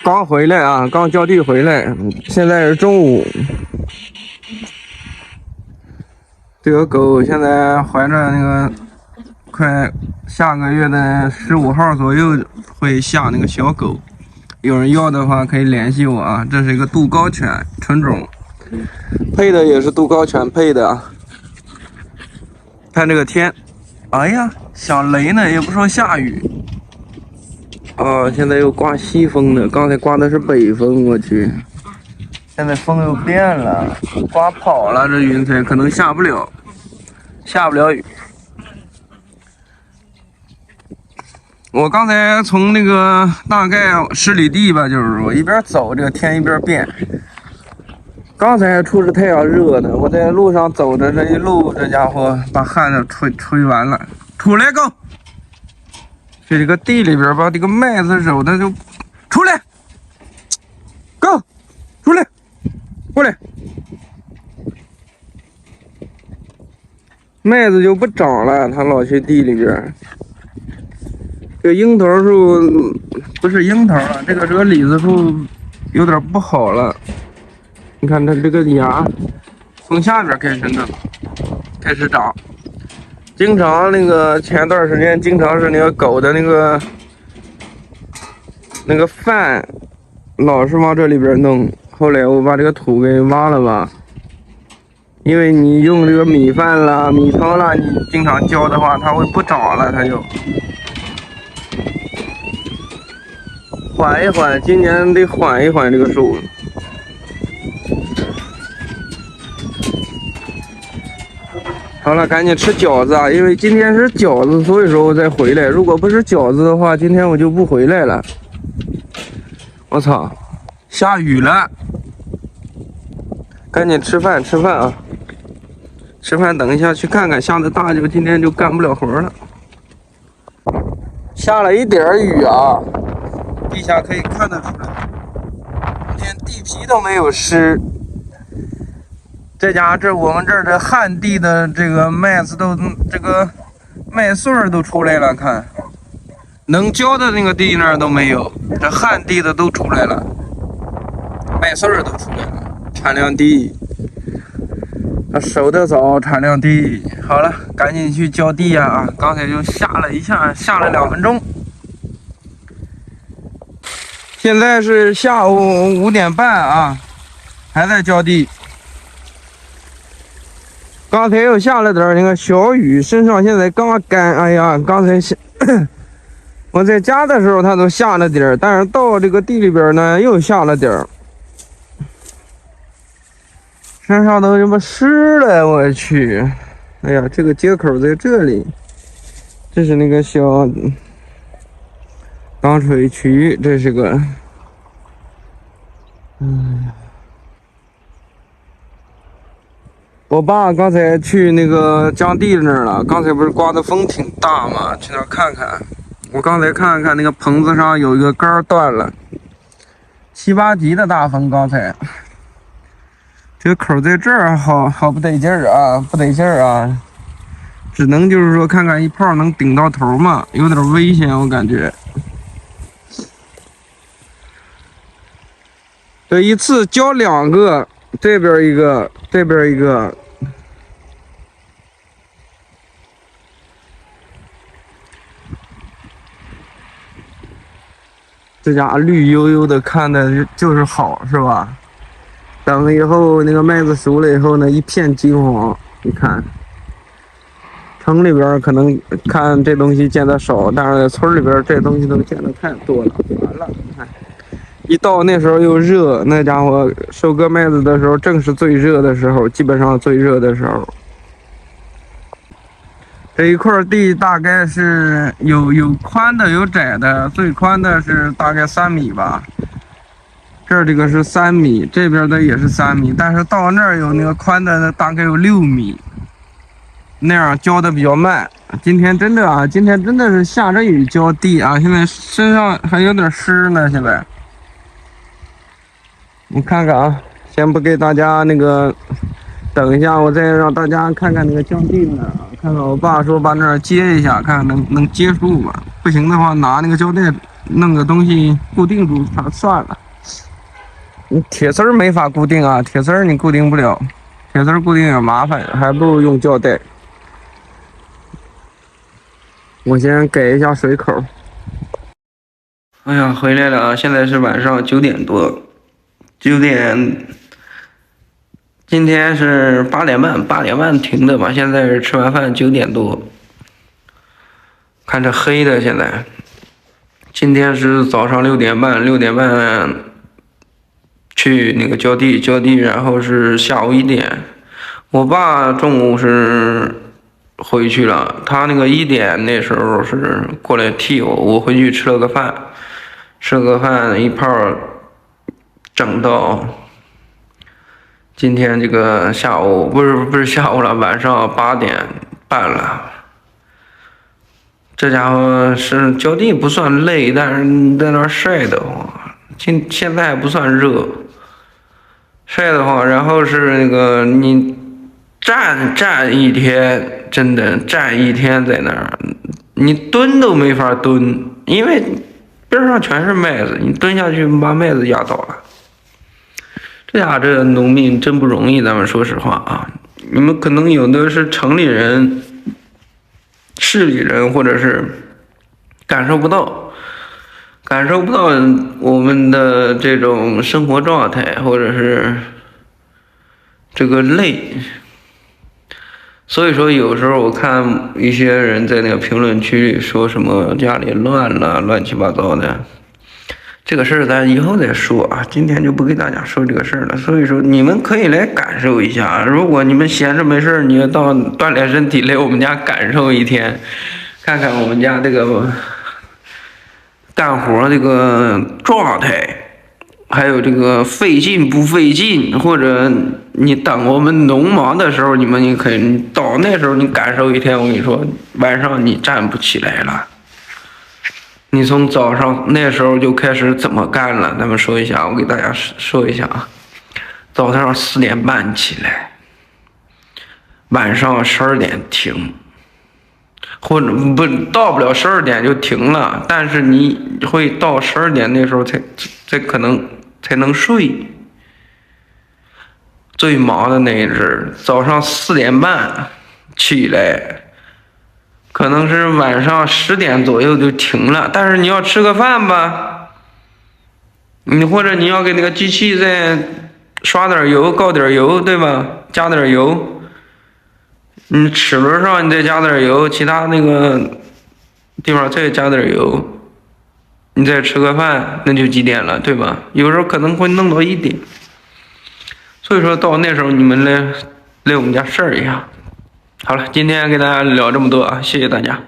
刚回来啊，刚浇地回来，现在是中午。这个狗现在怀着那个快下个月的15号左右会下那个小狗，有人要的话可以联系我啊。这是一个杜高犬纯种，配的也是杜高犬配的啊。看这个天，哎呀，想雷呢，也不说下雨。哦，现在又刮西风了，刚才刮的是北风，我去。现在风又变了，刮跑了，这云彩可能下不了雨。我刚才从那个大概10里地吧，就是我一边走，这个天一边变。刚才出着太阳热呢，我在路上走着，这一路这家伙把汗都吹完了。出来 ，Go！ 这个地里边把这个麦子揉的就出来 ，Go！ 出来，过来。麦子就不长了，他老去地里边。这个樱桃树不是樱桃了，这个李子树有点不好了。你看它这个芽从下边开始长，经常那个前段时间经常是那个狗的那个饭老是往这里边弄，后来我把这个土给挖了吧，因为你用这个米饭啦、米汤啦，你经常浇的话，它会不长了，它就缓一缓，今年得缓一缓这个树。好了，赶紧吃饺子啊！因为今天是饺子，所以说我再回来。如果不是饺子的话，今天我就不回来了。我操，下雨了，赶紧吃饭啊！吃饭，等一下去看看，下的大就今天就干不了活了。下了一点雨啊，地下可以看得出来，连地皮都没有湿。这家我们这儿的旱地的这个麦子都这个麦穗儿都出来了，看能浇的那个地那儿都没有，这旱地的都出来了，麦穗儿都出来了，产量低，收得早，产量低。好了，赶紧去浇地呀！啊，刚才就下了一下，下了2分钟。现在是下午5点半啊，还在浇地。刚才又下了点那个小雨，身上现在刚干。哎呀，刚才我在家的时候它都下了点儿，但是到这个地里边呢又下了点儿，身上都这么湿了，我去！哎呀，这个接口在这里，这是那个小钢水渠，这是个，我爸刚才去那个江地那儿了，刚才不是刮的风挺大嘛，去那儿看看。我刚才看那个棚子上有一个杆断了，7、8级的大风。刚才这个口在这儿，好不得劲儿啊，不得劲儿啊！只能就是说看看一炮能顶到头嘛，有点危险，我感觉。这一次浇2个，这边一个，这边一个。这家绿油油的，看的就是好，是吧？等以后那个麦子熟了以后呢，一片金黄。你看，城里边可能看这东西见得少，但是在村里边这东西都见得太多了。完了，你看，一到那时候又热，那家伙收割麦子的时候正是最热的时候，基本上最热的时候。这一块地大概是有宽的有窄的，最宽的是大概3米吧。这个是3米，这边的也是3米，但是到那儿有那个宽的大概有6米，那样浇的比较慢。今天真的是下着雨浇地啊，现在身上还有点湿呢。现在我看看啊，先不给大家那个。等一下，我再让大家看看那个浇地那儿啊，看看我爸说把那儿接一下，看看能接住吗？不行的话，拿那个胶带弄个东西固定住它算了。你铁丝儿没法固定啊，铁丝儿你固定不了，铁丝儿固定也麻烦，还不如用胶带。我先改一下水口。哎呀，回来了啊！现在是晚上9点多，9点。今天是8点半，8点半停的吧？现在是吃完饭9点多，看着黑的现在。今天是早上6点半，6点半去那个浇地，然后是下午1点。我爸中午是回去了，他那个1点那时候是过来替我回去吃了个饭，一炮整到今天这个下午，不是下午了，晚上8点半了。这家伙是浇地不算累，但是在那晒得慌。现在不算热，晒得慌。然后是那个你站一天，真的站一天在那儿，你蹲都没法蹲，因为边上全是麦子，你蹲下去把麦子压倒了。这家这农民真不容易，咱们说实话啊，你们可能有的是城里人。市里人或者是感受不到我们的这种生活状态，或者是这个累。所以说有时候我看一些人在那个评论区里说什么家里乱了，乱七八糟的，这个事儿咱以后再说啊，今天就不给大家说这个事儿了。所以说你们可以来感受一下，如果你们闲着没事儿，你要到锻炼身体来我们家感受一天，看看我们家这个干活这个状态，还有这个费劲不费劲，或者你等我们农忙的时候，你可以到那时候你感受一天，我跟你说，晚上你站不起来了。你从早上那时候就开始怎么干了？咱们说一下，我给大家说一下啊。早上4点半起来，晚上12点停，或者不到不了12点就停了，但是你会到12点那时候才可能才能睡。最忙的那一阵，早上4点半起来。可能是晚上10点左右就停了，但是你要吃个饭吧，或者你要给那个机器再刷点油、告点油，对吧？加点油，齿轮上你再加点油，其他那个地方再加点油，你再吃个饭，那就几点了，对吧？有时候可能会弄到1点，所以说到那时候你们来我们家试一下。好了，今天给大家聊这么多啊，谢谢大家。